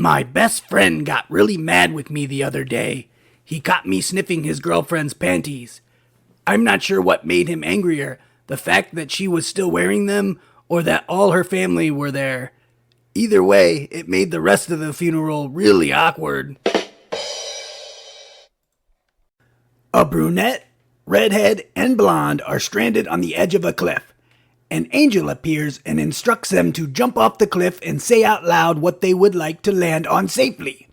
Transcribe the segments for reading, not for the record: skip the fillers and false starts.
My best friend got really mad with me the other day. He caught me sniffing his girlfriend's panties. I'm not sure what made him angrier, the fact that she was still wearing them or that all her family were there. Either way, it made the rest of the funeral really awkward. A brunette, redhead, and blonde are stranded on the edge of a cliff. An angel appears and instructs them to jump off the cliff and say out loud what they would like to land on safely.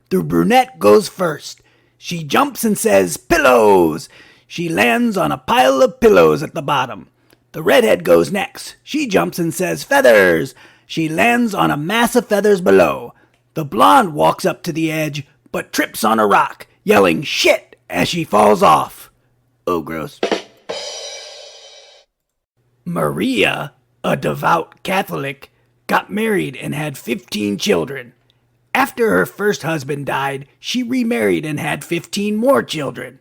The brunette goes first. She jumps and says, "Pillows!" She lands on a pile of pillows at the bottom. The redhead goes next. She jumps and says, "Feathers!" She lands on a mass of feathers below. The blonde walks up to the edge, but trips on a rock, yelling "shit" as she falls off. Oh, gross. Maria, a devout Catholic, got married and had 15 children. After her first husband died, she remarried and had 15 more children.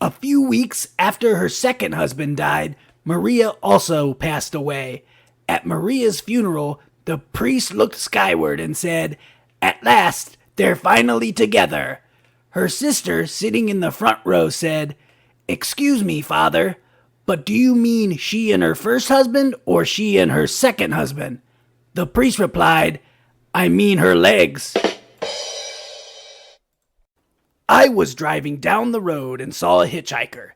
A few weeks after her second husband died, Maria also passed away. At Maria's funeral, the priest looked skyward and said, "At last, they're finally together." Her sister, sitting in the front row, said, "Excuse me, Father, but do you mean she and her first husband or she and her second husband?" The priest replied, "I mean her legs." I was driving down the road and saw a hitchhiker.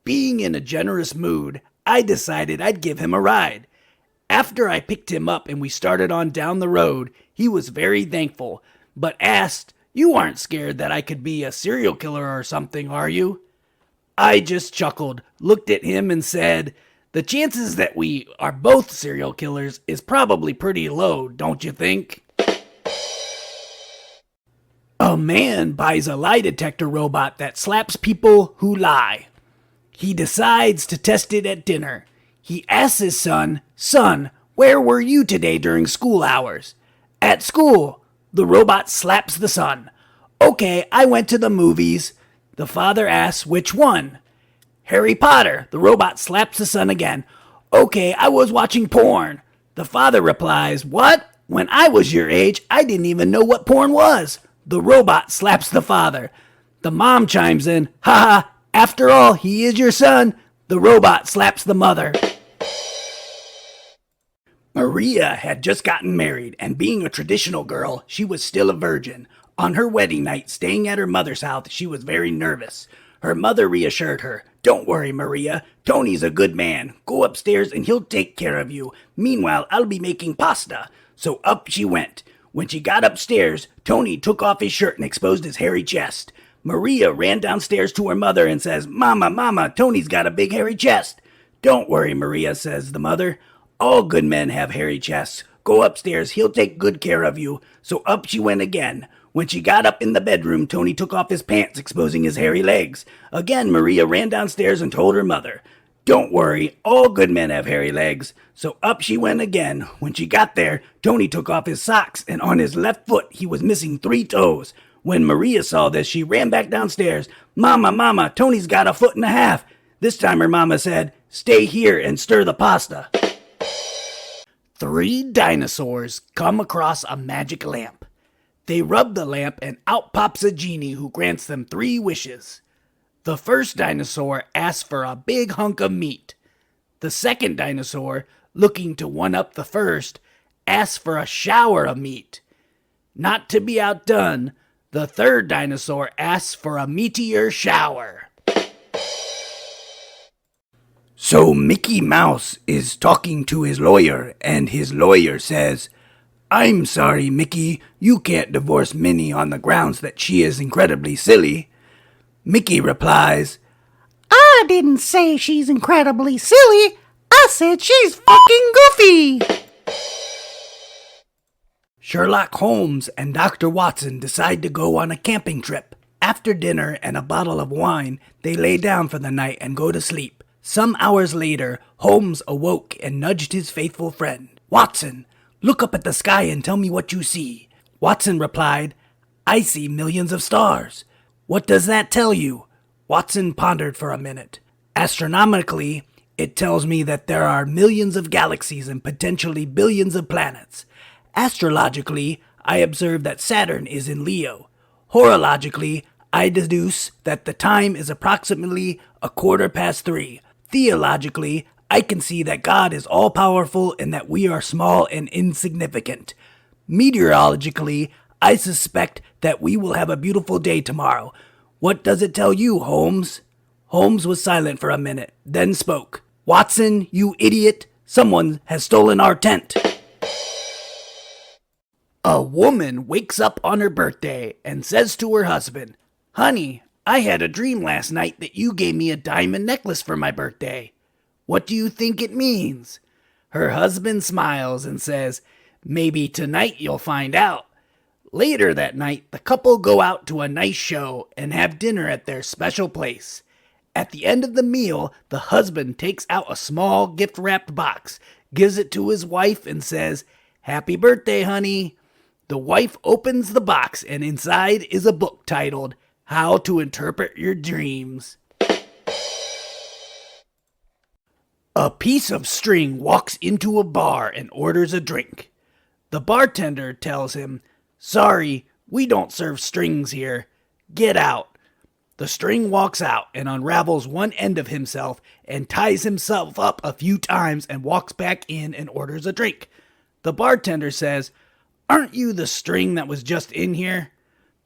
Being in a generous mood, I decided I'd give him a ride. After I picked him up and we started on down the road, he was very thankful, but asked, "You aren't scared that I could be a serial killer or something, are you?" I just chuckled, looked at him and said, "The chances that we are both serial killers is probably pretty low, don't you think?" A man buys a lie detector robot that slaps people who lie. He decides to test it at dinner. He asks his son, "Son, where were you today during school hours?" "At school." The robot slaps the son. "Okay, I went to the movies." The father asks, "Which one?" "Harry Potter." The robot slaps the son again. "Okay, I was watching porn." The father replies, "What? When I was your age, I didn't even know what porn was." The robot slaps the father. The mom chimes in, "Haha, after all, he is your son." The robot slaps the mother. Maria had just gotten married, and being a traditional girl, she was still a virgin. On her wedding night, staying at her mother's house, she was very nervous. Her mother reassured her, "Don't worry, Maria. Tony's a good man. Go upstairs and he'll take care of you. Meanwhile, I'll be making pasta." So up she went. When she got upstairs, Tony took off his shirt and exposed his hairy chest. Maria ran downstairs to her mother and says, Mama, Tony's got a big hairy chest." "Don't worry, Maria," says the mother. "All good men have hairy chests. Go upstairs, he'll take good care of you." So up she went again. When she got up in the bedroom, Tony took off his pants, exposing his hairy legs. Again, Maria ran downstairs and told her mother, "Don't worry, all good men have hairy legs." So up she went again. When she got there, Tony took off his socks, and on his left foot he was missing 3 toes. When Maria saw this, she ran back downstairs. Mama, Tony's got a foot and a half." This time her mama said, "Stay here and stir the pasta." 3 dinosaurs come across a magic lamp. They rub the lamp and out pops a genie who grants them 3 wishes. The first dinosaur asks for a big hunk of meat. The second dinosaur, looking to one-up the first, asks for a shower of meat. Not to be outdone, the third dinosaur asks for a meteor shower. So Mickey Mouse is talking to his lawyer, and his lawyer says, "I'm sorry, Mickey, you can't divorce Minnie on the grounds that she is incredibly silly." Mickey replies, "I didn't say she's incredibly silly. I said she's fucking goofy." Sherlock Holmes and Dr. Watson decide to go on a camping trip. After dinner and a bottle of wine, they lay down for the night and go to sleep. Some hours later, Holmes awoke and nudged his faithful friend. "Watson, look up at the sky and tell me what you see." Watson replied, "I see millions of stars." "What does that tell you?" Watson pondered for a minute. "Astronomically, it tells me that there are millions of galaxies and potentially billions of planets. Astrologically, I observe that Saturn is in Leo. Horologically, I deduce that the time is approximately 3:15. Theologically, I can see that God is all-powerful and that we are small and insignificant. Meteorologically, I suspect that we will have a beautiful day tomorrow. What does it tell you, Holmes? Holmes was silent for a minute, then spoke. Watson, you idiot! Someone has stolen our tent! A woman wakes up on her birthday and says to her husband, Honey, I had a dream last night that you gave me a diamond necklace for my birthday. What do you think it means? Her husband smiles and says, Maybe tonight you'll find out. Later that night, the couple go out to a nice show and have dinner at their special place. At the end of the meal, the husband takes out a small gift-wrapped box, gives it to his wife, and says, Happy birthday, honey. The wife opens the box, and inside is a book titled, How to Interpret Your Dreams. A piece of string walks into a bar and orders a drink. The bartender tells him, Sorry, we don't serve strings here. Get out. The string walks out and unravels one end of himself and ties himself up a few times and walks back in and orders a drink. The bartender says, Aren't you the string that was just in here?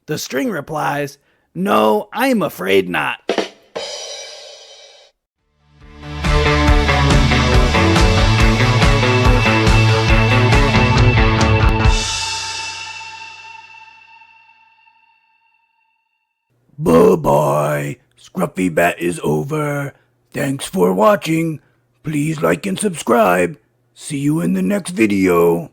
The string replies, No, I'm afraid not. Bye-bye. Scruffy Bat is over. Thanks for watching. Please like and subscribe. See you in the next video.